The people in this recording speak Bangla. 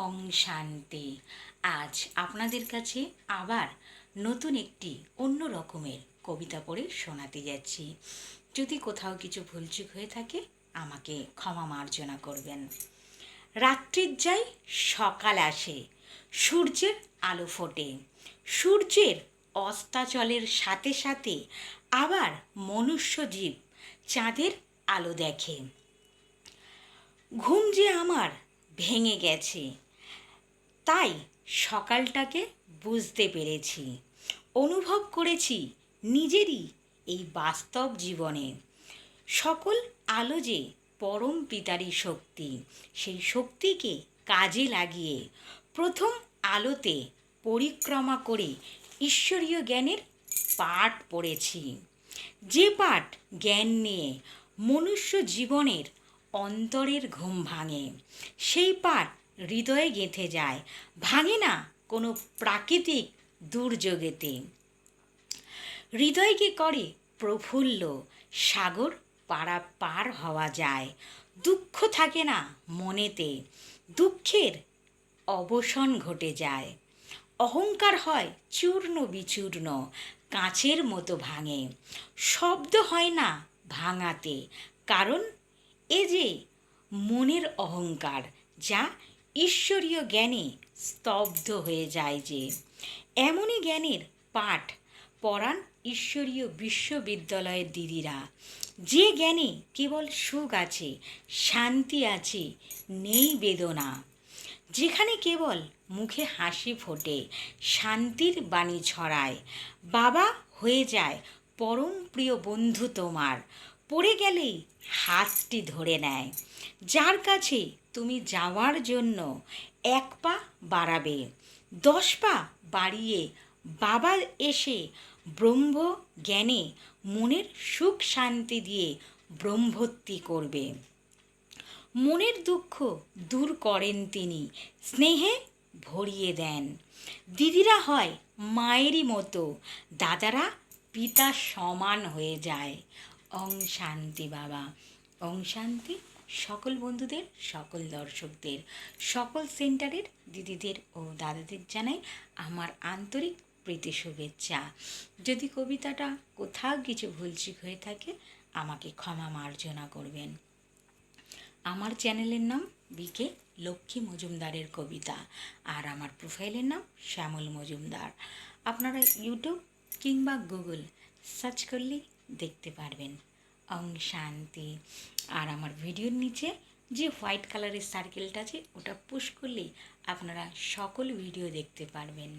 ওং শান্তি। আজ আপনাদের কাছে আবার নতুন একটি অন্য রকমের কবিতা পড়ে শোনাতে যাচ্ছি। যদি কোথাও কিছু ভুলচুক হয়ে থাকে আমাকে ক্ষমা মার্জনা করবেন। রাত্রির যায় সকাল আসে, সূর্যের আলো ফোটে, সূর্যের অস্তাচলের সাথে সাথে আবার মনুষ্য জীব চাঁদের আলো দেখে। ঘুম যে আমার ভেঙে গেছে, তাই সকালটাকে বুঝতে পেরেছি, অনুভব করেছি নিজেরই এই বাস্তব জীবনে। সকল আলো যে পরম পিতারই শক্তি, সেই শক্তিকে কাজে লাগিয়ে প্রথম আলোতে পরিক্রমা করে ঈশ্বরীয় জ্ঞানের পাঠ পড়েছি। যে পাঠ জ্ঞান নিয়ে মনুষ্য জীবনের অন্তরের ঘুম ভাঙে, সেই পাঠ হৃদয়ে গেঁথে যায়, ভাঙে না কোনো প্রাকৃতিক দুর্যোগেতে। হৃদয়কে করে প্রফুল্ল, সাগর পার হওয়া যায়। দুঃখ থাকে না মনেতে, দুঃখের অবসান ঘটে যায়। অহংকার হয় চূর্ণ বিচূর্ণ, কাঁচের মতো ভাঙে। শব্দ হয় না ভাঙাতে, কারণ এ যে মনের অহংকার, যা ঈশ্বরীয় জ্ঞানে স্তব্ধ হয়ে যায় যে। এমনই জ্ঞানের পাঠ পড়ান ঈশ্বরীয় বিশ্ববিদ্যালয়ের দিদিরা। যে জ্ঞানে কেবল সুখ আছে, শান্তি আছে, নেই বেদনা। যেখানে কেবল মুখে হাসি ফোটে, শান্তির বাণী ছড়ায়। বাবা হয়ে যায় পরম প্রিয় বন্ধু তোমার, পড়ে গেলেই হাতটি ধরে নেয়। যার কাছে তুমি যাওয়ার জন্য 1 পা বাড়াবে, 10 পা বাড়িয়ে বাবা এসে ব্রহ্ম জ্ঞানে মনের সুখ শান্তি দিয়ে ব্রহ্মত্বী করবে। মনের দুঃখ দূর করেন তিনি, স্নেহে ভরিয়ে দেন। দিদিরা হয় মায়েরই মতো, দাদারা পিতা সমান হয়ে যায়। ওং শান্তি বাবা। ওং শান্তি। সকল বন্ধুদের, সকল দর্শকদের, সকল সেন্টারের দিদিদের ও দাদাদের জানাই আমার আন্তরিক প্রীতি শুভেচ্ছা। যদি কবিতাটা কোথাও কিছু ভুলচুক হয়ে থাকে আমাকে ক্ষমা মার্জনা করবেন। আমার চ্যানেলের নাম বিকে লক্ষ্মী মজুমদারের কবিতা, আর আমার প্রোফাইলের নাম শ্যামল মজুমদার। আপনারা ইউটিউব কিংবা গুগল সার্চ করলেই দেখতে পারবেন। ওং শান্তি। আর আমার ভিডিওর নিচে যে হোয়াইট কালারের সার্কেলটা আছে ওটা পুশ করলেই আপনারা সকল ভিডিও দেখতে পারবেন।